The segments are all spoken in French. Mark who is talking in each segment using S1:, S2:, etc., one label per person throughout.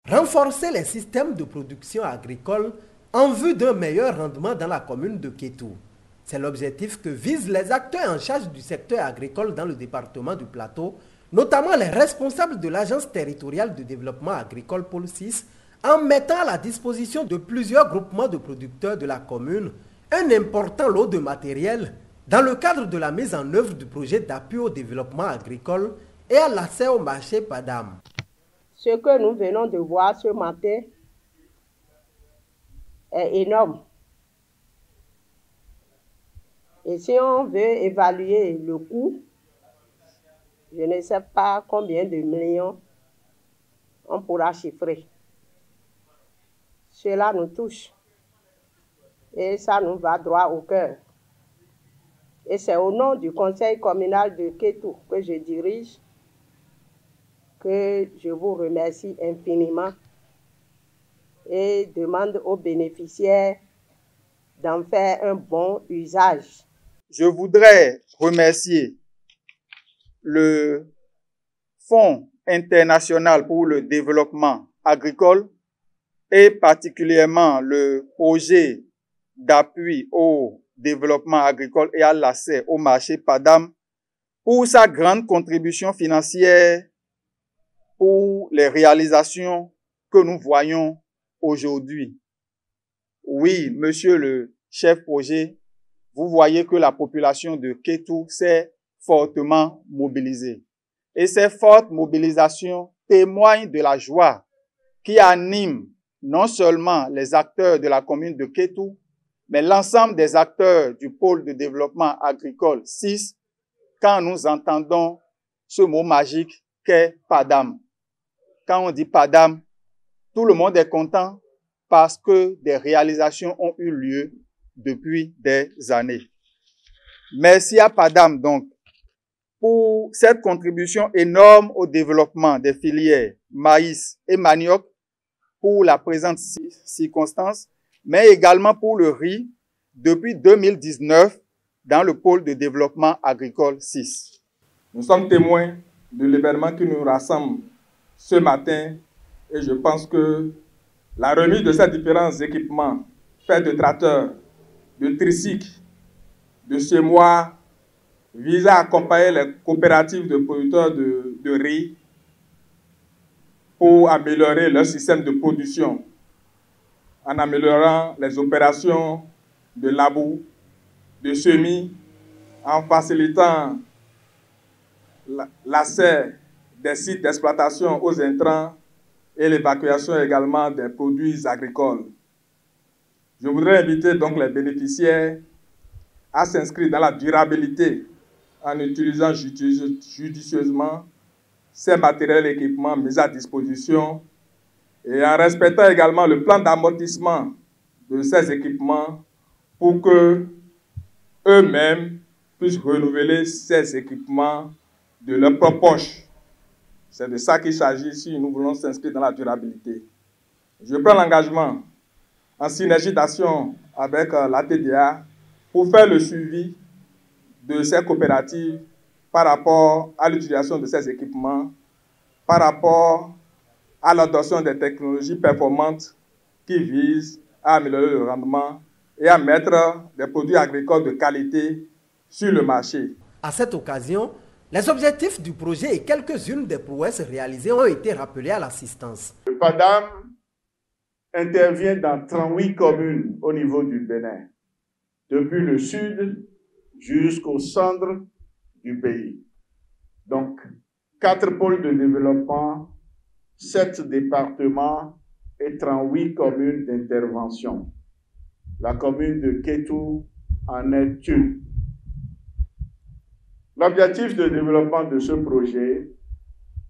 S1: Renforcer les systèmes de production agricole en vue d'un meilleur rendement dans la commune de Kétou. C'est l'objectif que visent les acteurs en charge du secteur agricole dans le département du Plateau, notamment les responsables de l'Agence territoriale de développement agricole Pôle 6, en mettant à la disposition de plusieurs groupements de producteurs de la commune un important lot de matériel dans le cadre de la mise en œuvre du projet d'appui au développement agricole et à l'accès au marché PADAM.
S2: Ce que nous venons de voir ce matin est énorme. Et si on veut évaluer le coût, je ne sais pas combien de millions on pourra chiffrer. Cela nous touche et ça nous va droit au cœur. Et c'est au nom du conseil communal de Kétou que je dirige que je vous remercie infiniment et demande aux bénéficiaires d'en faire un bon usage.
S3: Je voudrais remercier le Fonds international pour le développement agricole et particulièrement le projet d'appui au développement agricole et à l'accès au marché PADAM pour sa grande contribution financière pour les réalisations que nous voyons aujourd'hui. Oui, monsieur le chef projet, vous voyez que la population de Kétou s'est fortement mobilisée. Et ces fortes mobilisations témoignent de la joie qui anime non seulement les acteurs de la commune de Kétou, mais l'ensemble des acteurs du pôle de développement agricole 6 quand nous entendons ce mot magique qu'est PADAM. Quand on dit PADAM, tout le monde est content parce que des réalisations ont eu lieu depuis des années. Merci à PADAM donc pour cette contribution énorme au développement des filières maïs et manioc pour la présente circonstance, mais également pour le riz depuis 2019 dans le pôle de développement agricole 6.
S4: Nous sommes témoins de l'événement qui nous rassemble ce matin et je pense que la remise de ces différents équipements faits de tracteurs, de tricycles, de semoirs vise à accompagner les coopératives de producteurs de riz pour améliorer leur système de production en améliorant les opérations de labour, de semis, en facilitant l'accès des sites d'exploitation aux intrants et l'évacuation également des produits agricoles. Je voudrais inviter donc les bénéficiaires à s'inscrire dans la durabilité en utilisant judicieusement ces matériels et équipements mis à disposition et en respectant également le plan d'amortissement de ces équipements pour que eux-mêmes puissent renouveler ces équipements de leur propre poche. C'est de ça qu'il s'agit si nous voulons s'inscrire dans la durabilité. Je prends l'engagement en synergie d'action avec la TDA pour faire le suivi de ces coopératives par rapport à l'utilisation de ces équipements, par rapport à l'adoption des technologies performantes qui visent à améliorer le rendement et à mettre des produits agricoles de qualité sur le marché.
S1: À cette occasion, les objectifs du projet et quelques-unes des prouesses réalisées ont été rappelés à l'assistance.
S5: Le PADAM intervient dans 38 communes au niveau du Bénin, depuis le sud jusqu'au centre du pays. Donc, 4 pôles de développement, 7 départements et 38 communes d'intervention. La commune de Kétou en est une. L'objectif de développement de ce projet,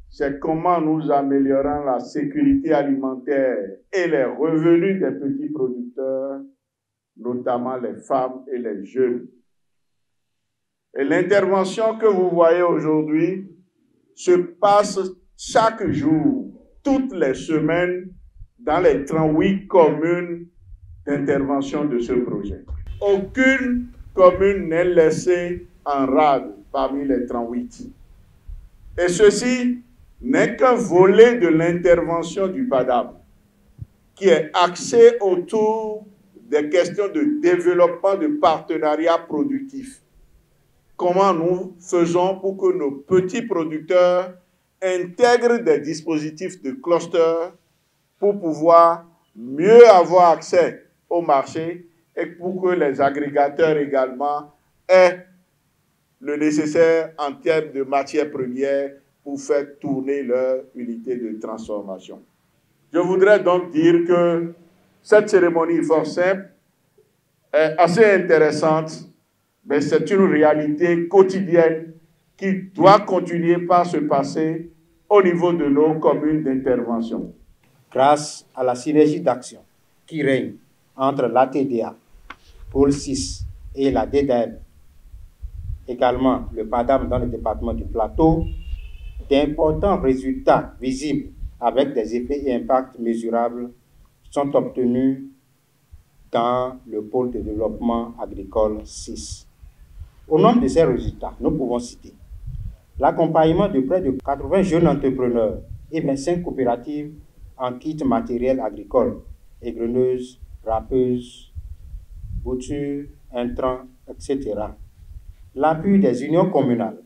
S5: c'est comment nous améliorons la sécurité alimentaire et les revenus des petits producteurs, notamment les femmes et les jeunes. Et l'intervention que vous voyez aujourd'hui se passe chaque jour, toutes les semaines, dans les 38 communes d'intervention de ce projet. Aucune commune n'est laissée en rade parmi les 38. Et ceci n'est qu'un volet de l'intervention du PADAM qui est axé autour des questions de développement de partenariats productifs. Comment nous faisons pour que nos petits producteurs intègrent des dispositifs de cluster pour pouvoir mieux avoir accès au marché et pour que les agrégateurs également aient le nécessaire en termes de matières premières pour faire tourner leur unité de transformation. Je voudrais donc dire que cette cérémonie fort simple est assez intéressante, mais c'est une réalité quotidienne qui doit continuer par se passer au niveau de nos communes d'intervention.
S6: Grâce à la synergie d'action qui règne entre l'ATDA, Pôle 6 et la DDM, également le PADAM dans le département du Plateau, d'importants résultats visibles avec des effets et impacts mesurables sont obtenus dans le pôle de développement agricole 6. Au nombre de ces résultats, nous pouvons citer l'accompagnement de près de 80 jeunes entrepreneurs et 25 coopératives en kit matériel agricole, égreneuses, râpeuses, boutures, intrants, etc. L'appui des unions communales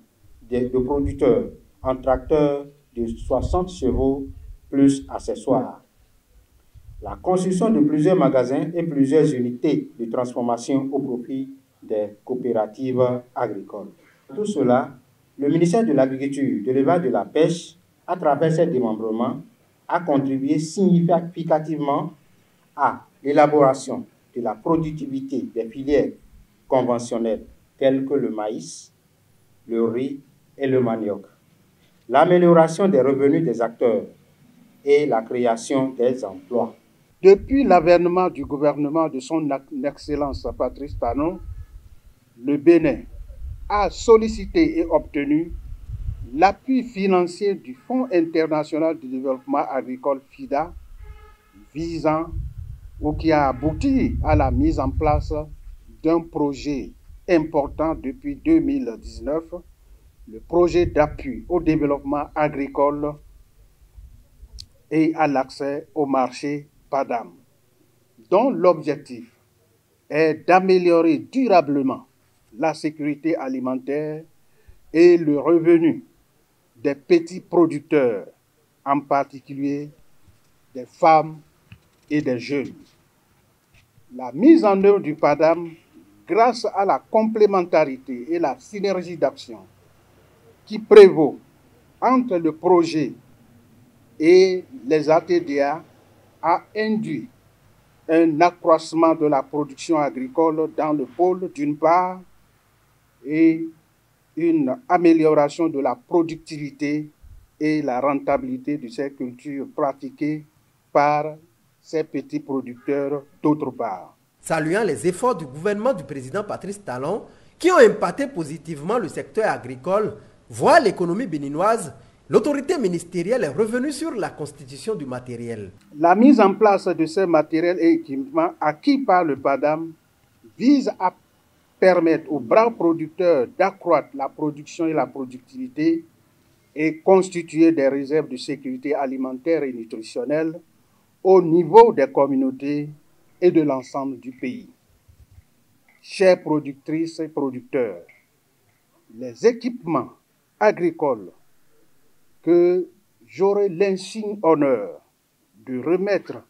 S6: de producteurs en tracteurs de 60 chevaux plus accessoires. La construction de plusieurs magasins et plusieurs unités de transformation au profit des coopératives agricoles. Tout cela, le ministère de l'Agriculture, de l'Élevage et de la Pêche, à travers ses démembrements, a contribué significativement à l'élaboration de la productivité des filières conventionnelles telles que le maïs, le riz et le manioc, l'amélioration des revenus des acteurs et la création des emplois.
S5: Depuis l'avènement du gouvernement de son Excellence Patrice Talon, le Bénin a sollicité et obtenu l'appui financier du Fonds international de développement agricole FIDA, visant ou qui a abouti à la mise en place d'un projet important depuis 2019, le projet d'appui au développement agricole et à l'accès au marché PADAM, dont l'objectif est d'améliorer durablement la sécurité alimentaire et le revenu des petits producteurs, en particulier des femmes et des jeunes. La mise en œuvre du PADAM, grâce à la complémentarité et la synergie d'action qui prévaut entre le projet et les ATDA, a induit un accroissement de la production agricole dans le pôle d'une part et une amélioration de la productivité et la rentabilité de ces cultures pratiquées par ces petits producteurs d'autre part.
S1: Saluant les efforts du gouvernement du président Patrice Talon qui ont impacté positivement le secteur agricole, voire l'économie béninoise, l'autorité ministérielle est revenue sur la constitution du matériel.
S5: La mise en place de ces matériels et équipements acquis par le PADAM vise à permettre aux braves producteurs d'accroître la production et la productivité et constituer des réserves de sécurité alimentaire et nutritionnelle au niveau des communautés et de l'ensemble du pays. Chères productrices et producteurs, les équipements agricoles que j'aurai l'insigne honneur de remettre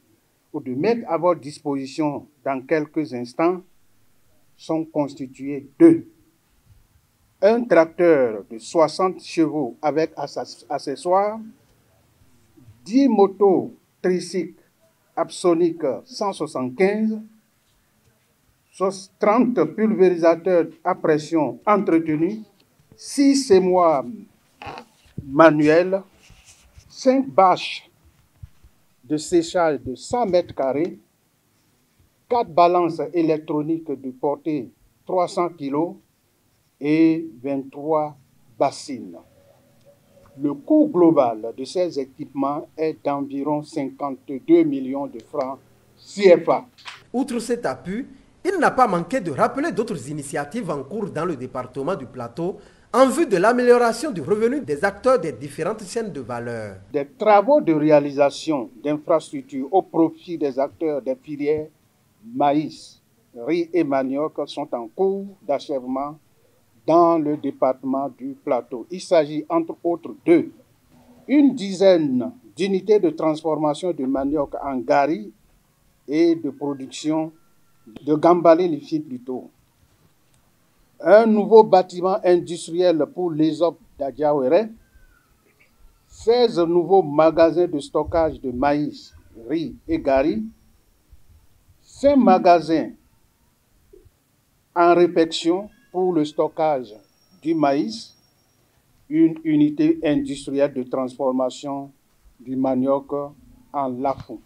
S5: ou de mettre à votre disposition dans quelques instants sont constitués de un tracteur de 60 chevaux avec accessoires, 10 motos tricycles Apsonic 175, 30 pulvérisateurs à pression entretenus, 6 sémoirs manuels, 5 bâches de séchage de 100 mètres carrés, 4 balances électroniques de portée 300 kg et 23 bassines. Le coût global de ces équipements est d'environ 52 millions de francs CFA.
S1: Outre cet appui, il n'a pas manqué de rappeler d'autres initiatives en cours dans le département du Plateau en vue de l'amélioration du revenu des acteurs des différentes chaînes de valeur.
S7: Des travaux de réalisation d'infrastructures au profit des acteurs des filières maïs, riz et manioc sont en cours d'achèvement dans le département du Plateau. Il s'agit entre autres de une dizaine d'unités de transformation de manioc en gari et de production de gambale liquide plutôt. Un nouveau bâtiment industriel pour l'ESOP d'Adjaouéré, 16 nouveaux magasins de stockage de maïs, riz et gari, 5 magasins en réfection pour le stockage du maïs, une unité industrielle de transformation du manioc en lafou.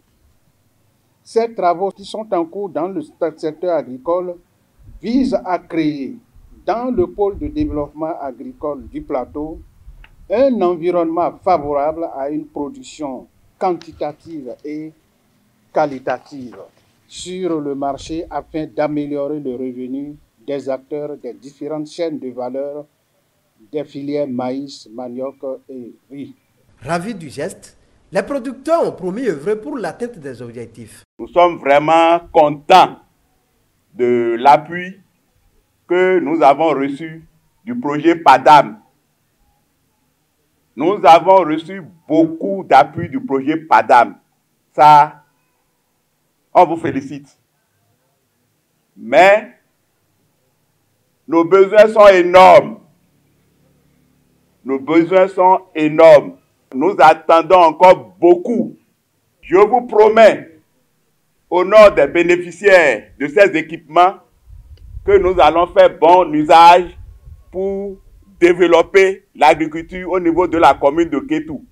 S7: Ces travaux qui sont en cours dans le secteur agricole visent à créer dans le pôle de développement agricole du Plateau un environnement favorable à une production quantitative et qualitative sur le marché afin d'améliorer le revenu des acteurs des différentes chaînes de valeur des filières maïs, manioc et riz.
S1: Ravis du geste, les producteurs ont promis œuvrer pour l'atteinte des objectifs.
S8: Nous sommes vraiment contents de l'appui que nous avons reçu du projet PADAM. Nous avons reçu beaucoup d'appui du projet PADAM. Ça, on vous félicite. Mais nos besoins sont énormes. Nos besoins sont énormes. Nous attendons encore beaucoup. Je vous promets, au nom des bénéficiaires de ces équipements, que nous allons faire bon usage pour développer l'agriculture au niveau de la commune de Kétou.